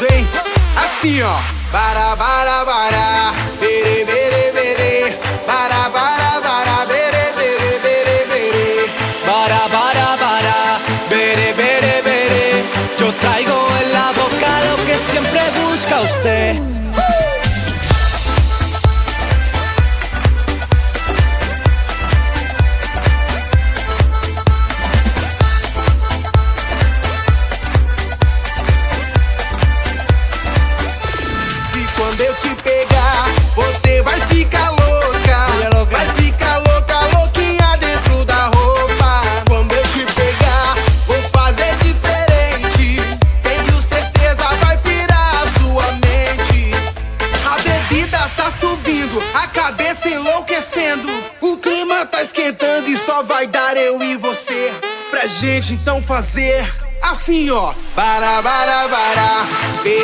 tudo, hein? Assim, ó. Bara, bara, bara, bere, bere, bere. Bara, bara, bara, bere, bere, bere, bere. Bara, bara, bara, bere, bere, bere. Yo traigo en la boca lo que siempre busca usted. E quando eu te pegar, você vai ficar louca. Vai ficar louca, louquinha dentro da roupa. Quando eu te pegar, vou fazer diferente. Tenho certeza vai pirar a sua mente. A bebida tá subindo, a cabeça enlouquecendo. O clima tá esquentando e só vai dar eu e você. Pra gente então fazer assim, ó. Bara, bara, bara.